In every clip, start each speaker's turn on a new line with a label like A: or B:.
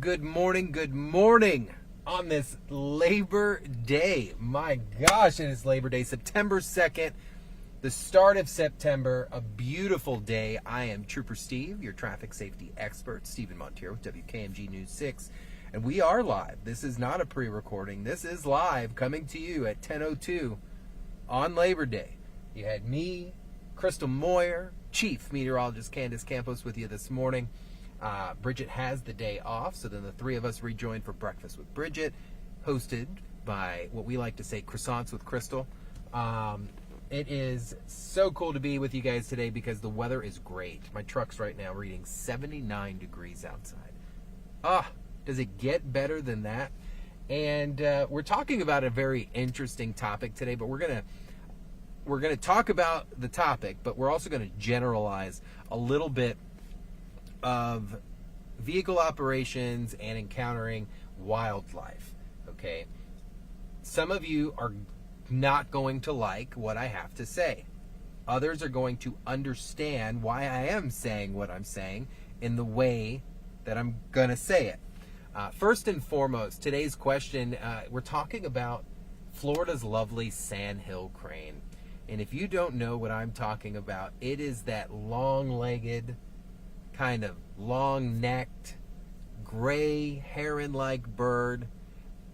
A: good morning on this Labor Day. My gosh, it is Labor Day, September 2nd, the start of September, a beautiful day. I am Trooper Steve, your traffic safety expert, Stephen Montier with WKMG News 6, and we are live. This is not a pre-recording. This is live, coming to you at 10:02 on Labor Day. You had me, Crystal Moyer, Chief Meteorologist Candace Campos with you this morning. Bridget has the day off, so then the three of us rejoined for Breakfast with Bridget, hosted by what we like to say Croissants with Crystal. It is so cool to be with you guys today because the weather is great. My truck's right now reading 79 degrees outside. Does it get better than that? And we're talking about a very interesting topic today, but we're gonna talk about the topic, but we're also gonna generalize a little bit of vehicle operations and encountering wildlife. Okay, some of you are not going to like what I have to say. Others are going to understand why I am saying what I'm saying in the way that I'm gonna say it. First and foremost, today's question, we're talking about Florida's lovely Sandhill Crane. And if you don't know what I'm talking about, it is that long-legged, kind of long-necked, gray, heron-like bird,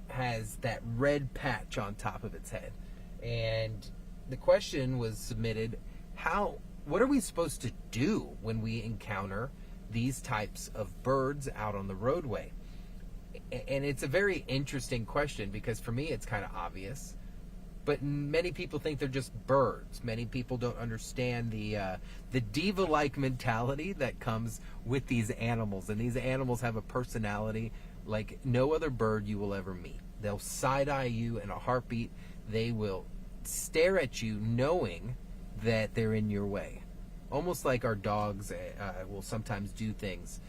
A: has that red patch on top of its head. And the question was submitted, what are we supposed to do when we encounter these types of birds out on the roadway? And it's a very interesting question because for me it's kind of obvious. But many people think they're just birds. Many people don't understand the diva-like mentality that comes with these animals. And these animals have a personality like no other bird you will ever meet. They'll side-eye you in a heartbeat. They will stare at you knowing that they're in your way. Almost like our dogs will sometimes do things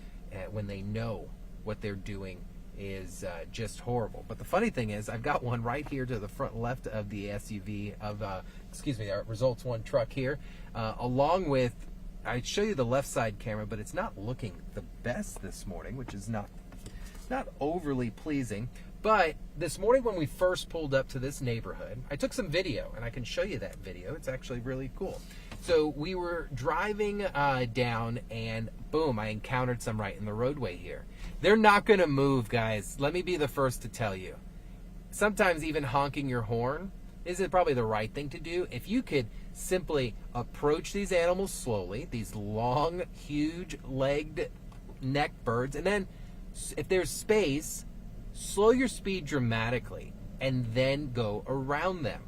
A: when they know what they're doing is just horrible. But the funny thing is, I've got one right here to the front left of the SUV of, our Results One truck here, along with, I'd show you the left side camera, but it's not looking the best this morning, which is not overly pleasing. But this morning when we first pulled up to this neighborhood, I took some video, and I can show you that video. It's actually really cool. So we were driving down, and boom, I encountered some right in the roadway here. They're not going to move, guys. Let me be the first to tell you. Sometimes even honking your horn isn't probably the right thing to do. If you could simply approach these animals slowly, these long, huge-legged neck birds, and then if there's space, slow your speed dramatically and then go around them.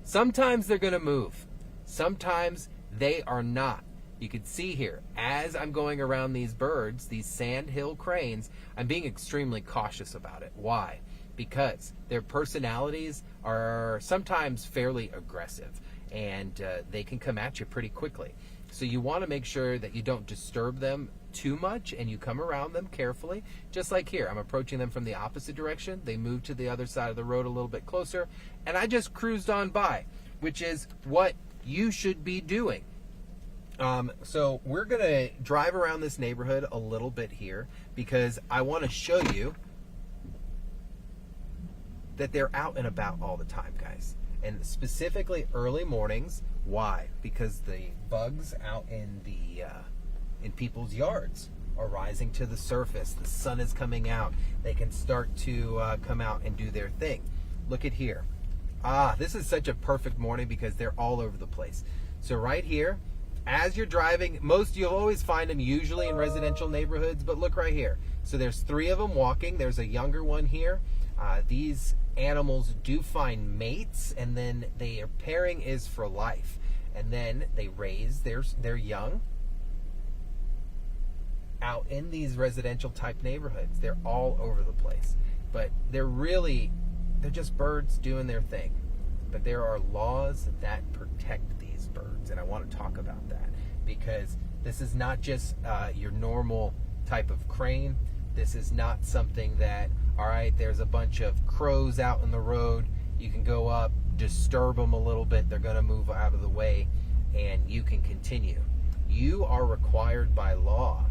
A: Sometimes they're going to move. Sometimes they are not. You can see here, as I'm going around these birds, these Sandhill Cranes, I'm being extremely cautious about it. Why? Because their personalities are sometimes fairly aggressive, and they can come at you pretty quickly. So you want to make sure that you don't disturb them too much, and you come around them carefully. Just like here, I'm approaching them from the opposite direction. They move to the other side of the road a little bit closer, and I just cruised on by, which is what you should be doing. So we're going to drive around this neighborhood a little bit here because I want to show you that they're out and about all the time, guys. And specifically early mornings. Why? Because the bugs out in people's yards are rising to the surface. The sun is coming out. They can start to come out and do their thing. Look at here. This is such a perfect morning because they're all over the place. So right here, as you're driving, you'll always find them usually in residential neighborhoods, but look right here. So there's three of them walking. There's a younger one here. These animals do find mates, and then their pairing is for life. And then they raise their young out in these residential type neighborhoods. They're all over the place. But they're just birds doing their thing. But there are laws that protect these birds, and I want to talk about that because this is not just your normal type of crane. This is not something that, all right, there's a bunch of crows out in the road, you can go up, disturb them a little bit, they're going to move out of the way, and you can continue. You are required by law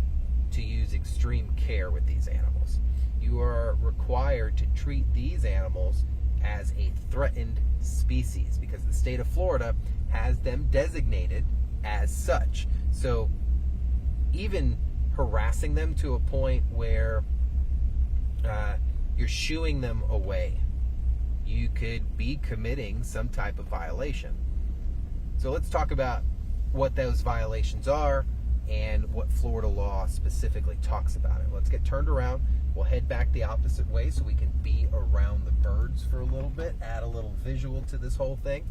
A: to use extreme care with these animals. you are required to treat these animals as a threatened species because the state of Florida has them designated as such. So even harassing them to a point where you're shooing them away, you could be committing some type of violation. So let's talk about what those violations are and what Florida law specifically talks about it. Let's get turned around. We'll head back the opposite way so we can be around the birds for a little bit, add a little visual to this whole thing,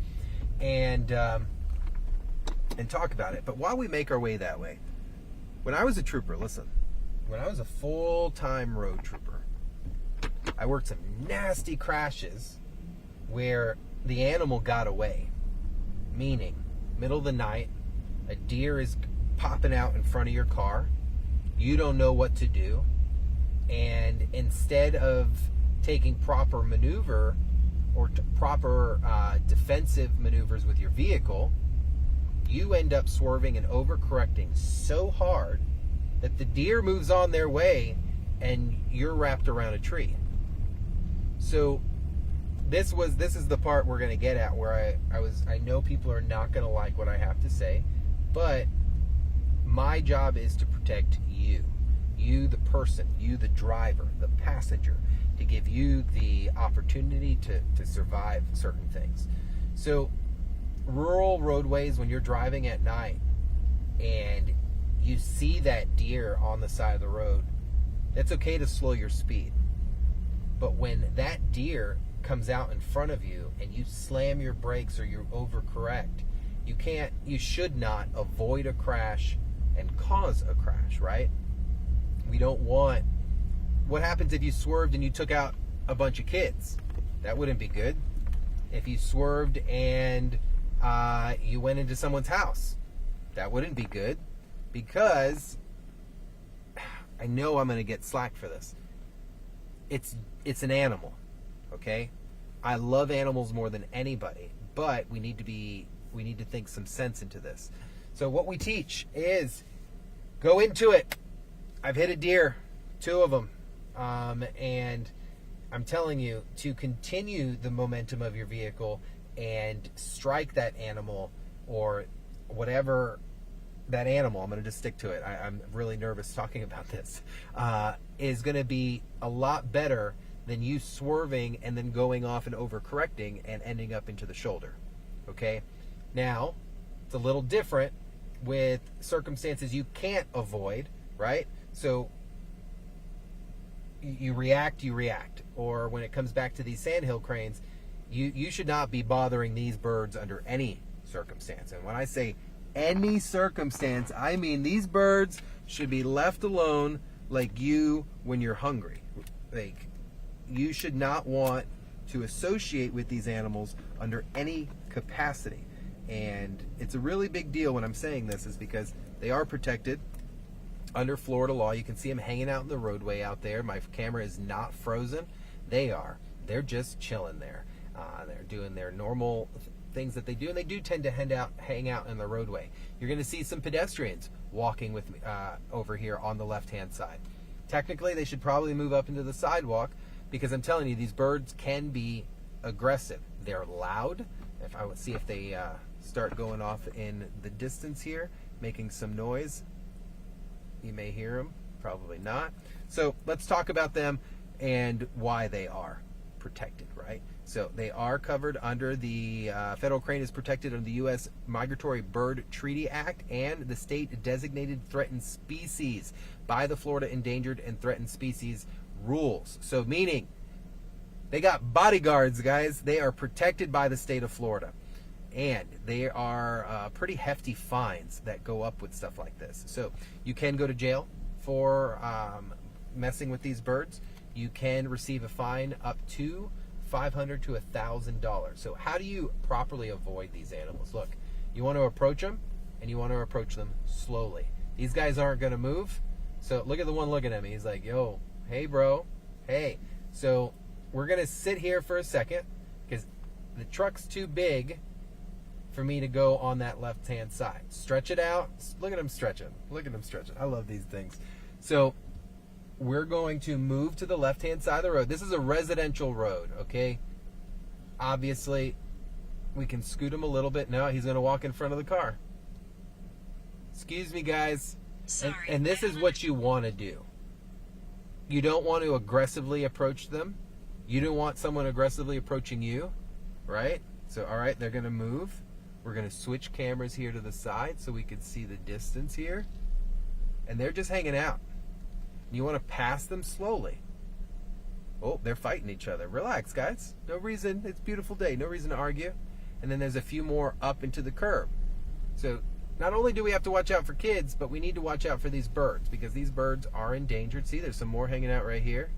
A: and talk about it. But while we make our way that way, when I was a trooper, listen, when I was a full-time road trooper, I worked some nasty crashes where the animal got away. Meaning, middle of the night, a deer is popping out in front of your car, you don't know what to do, and instead of taking proper maneuver or proper defensive maneuvers with your vehicle, you end up swerving and overcorrecting so hard that the deer moves on their way and you're wrapped around a tree. So this is the part we're going to get at where I know people are not going to like what I have to say, but my job is to protect you the person, you the driver, the passenger, to give you the opportunity to survive certain things. So rural roadways, when you're driving at night and you see that deer on the side of the road, it's okay to slow your speed. But when that deer comes out in front of you and you slam your brakes or you overcorrect, you should not avoid a crash and cause a crash, right? We don't want, what happens if you swerved and you took out a bunch of kids? That wouldn't be good. If you swerved and you went into someone's house, that wouldn't be good, because I know I'm going to get slack for this. It's an animal, okay? I love animals more than anybody, but we need to think some sense into this. So what we teach is go into it. I've hit a deer, 2 of them, and I'm telling you to continue the momentum of your vehicle and strike that animal or whatever that animal, I'm going to just stick to it, I'm really nervous talking about this, is going to be a lot better than you swerving and then going off and overcorrecting and ending up into the shoulder. Okay? Now, it's a little different with circumstances you can't avoid, right? So you react. Or when it comes back to these Sandhill Cranes, you should not be bothering these birds under any circumstance. And when I say any circumstance, I mean these birds should be left alone like you when you're hungry. Like, you should not want to associate with these animals under any capacity. And it's a really big deal when I'm saying this, is because they are protected under Florida law. You can see them hanging out in the roadway out there. My camera is not frozen. They are. They're just chilling there. They're doing their normal things that they do, and they do tend to hang out in the roadway. You're going to see some pedestrians walking with me over here on the left-hand side. Technically, they should probably move up into the sidewalk, because I'm telling you, these birds can be aggressive. They're loud. If I would see if they start going off in the distance here, making some noise, you may hear them, probably not. So let's talk about them and why they are protected, right? So they are covered under the federal crane is protected under the U.S. Migratory Bird Treaty Act and the state designated threatened species by the Florida Endangered and Threatened Species rules. So meaning they got bodyguards, guys. They are protected by the state of Florida, and they are pretty hefty fines that go up with stuff like this. So you can go to jail for messing with these birds. You can receive a fine up to $500 to $1,000. So how do you properly avoid these animals? Look, you want to approach them, and you want to approach them slowly. These guys aren't going to move. So look at the one looking at me. He's like, yo, hey, bro, hey. So we're going to sit here for a second, because the truck's too big for me to go on that left-hand side. Stretch it out. Look at him stretching. Look at him stretching. I love these things. So we're going to move to the left-hand side of the road. This is a residential road, okay? Obviously, we can scoot him a little bit. No, he's going to walk in front of the car. Excuse me, guys.
B: Sorry,
A: and this is what you want to do. You don't want to aggressively approach them. You don't want someone aggressively approaching you, right? So, all right, they're going to move. We're going to switch cameras here to the side so we can see the distance here. And they're just hanging out. You want to pass them slowly. Oh, they're fighting each other. Relax, guys. No reason. It's a beautiful day. No reason to argue. And then there's a few more up into the curb. So not only do we have to watch out for kids, but we need to watch out for these birds because these birds are endangered. See, there's some more hanging out right here.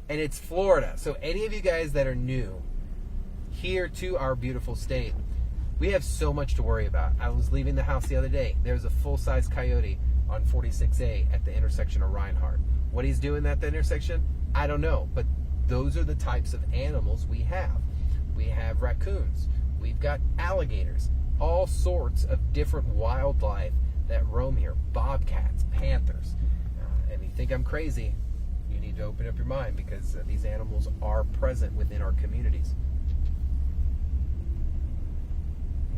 A: And it's Florida. So any of you guys that are new here to our beautiful state, we have so much to worry about. I was leaving the house the other day. There's a full-size coyote on 46A at the intersection of Reinhardt. What he's doing at the intersection, I don't know. But those are the types of animals we have. We have raccoons. We've got alligators. All sorts of different wildlife that roam here. Bobcats, panthers. And you think I'm crazy, you need to open up your mind because these animals are present within our communities.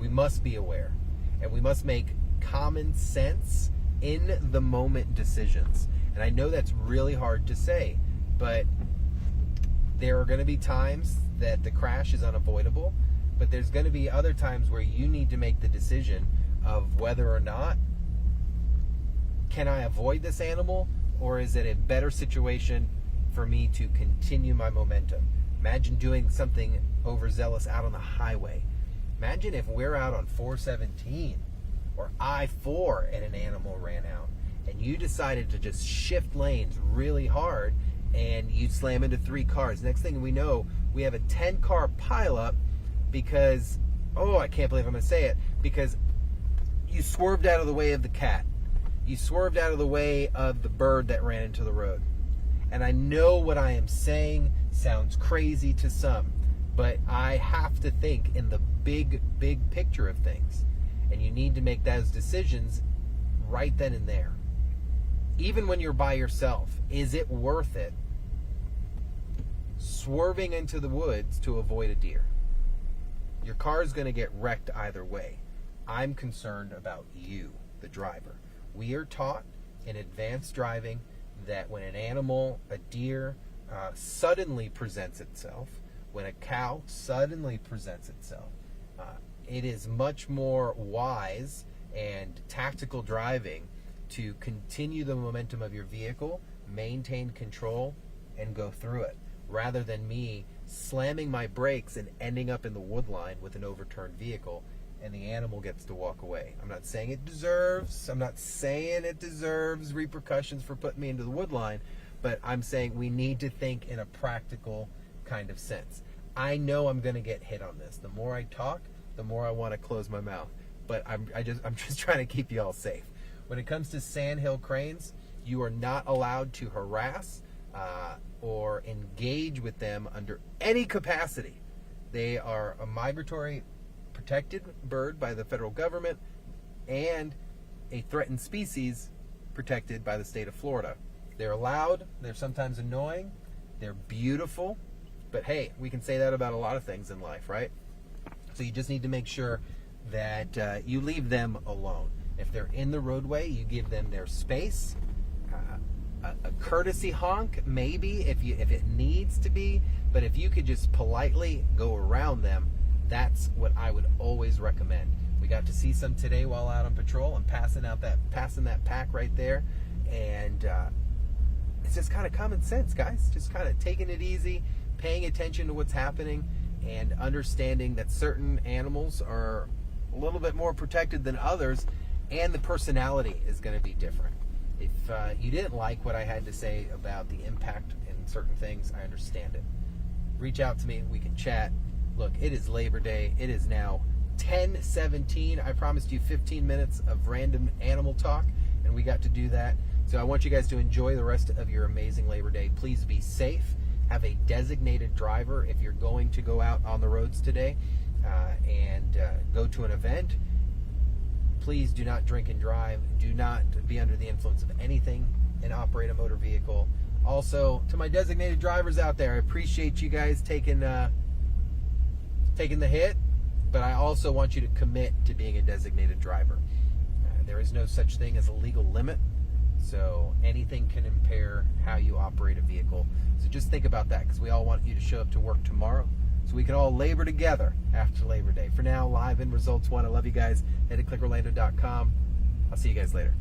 A: We must be aware, and we must make common sense in the moment decisions. And I know that's really hard to say, but there are going to be times that the crash is unavoidable, but there's going to be other times where you need to make the decision of whether or not can I avoid this animal, or is it a better situation for me to continue my momentum? Imagine doing something overzealous out on the highway. Imagine if we're out on 417 or I-4 and an animal ran out and you decided to just shift lanes really hard and you slam into 3 cars. Next thing we know, we have a 10-car pileup because, oh, I can't believe I'm going to say it, because you swerved out of the way of the cat. You swerved out of the way of the bird that ran into the road. And I know what I am saying sounds crazy to some, but I have to think in the big picture of things. And you need to make those decisions right then and there. Even when you're by yourself, is it worth it swerving into the woods to avoid a deer? Your car is going to get wrecked either way. I'm concerned about you, the driver. We are taught in advanced driving that when an animal, a deer, suddenly presents itself, when a cow suddenly presents itself, it is much more wise and tactical driving to continue the momentum of your vehicle, maintain control, and go through it, rather than me slamming my brakes and ending up in the wood line with an overturned vehicle and the animal gets to walk away. I'm not saying it deserves repercussions for putting me into the wood line, but I'm saying we need to think in a practical kind of sense. I know I'm going to get hit on this. The more I talk, the more I want to close my mouth. But I'm just trying to keep you all safe. When it comes to Sandhill Cranes, you are not allowed to harass or engage with them under any capacity. They are a migratory protected bird by the federal government and a threatened species protected by the state of Florida. They're loud, they're sometimes annoying, they're beautiful, but hey, we can say that about a lot of things in life, right? So you just need to make sure that you leave them alone. If they're in the roadway, you give them their space. A courtesy honk, maybe, if it needs to be, but if you could just politely go around them, that's what I would always recommend. We got to see some today while out on patrol. I'm passing that pack right there, and it's just kind of common sense, guys. Just kind of taking it easy, paying attention to what's happening, and understanding that certain animals are a little bit more protected than others, and the personality is going to be different. If you didn't like what I had to say about the impact in certain things, I understand it. Reach out to me. We can chat. Look, it is Labor Day. It is now 10:17. I promised you 15 minutes of random animal talk, and we got to do that. So I want you guys to enjoy the rest of your amazing Labor Day. Please be safe. Have a designated driver if you're going to go out on the roads today and go to an event. Please do not drink and drive. Do not be under the influence of anything and operate a motor vehicle. Also, to my designated drivers out there, I appreciate you guys taking the hit, but I also want you to commit to being a designated driver. There is no such thing as a legal limit, so anything can impair how you operate a vehicle. So just think about that, because we all want you to show up to work tomorrow so we can all labor together after Labor Day. For now, live in Results 1. I love you guys. Head to clickorlando.com. I'll see you guys later.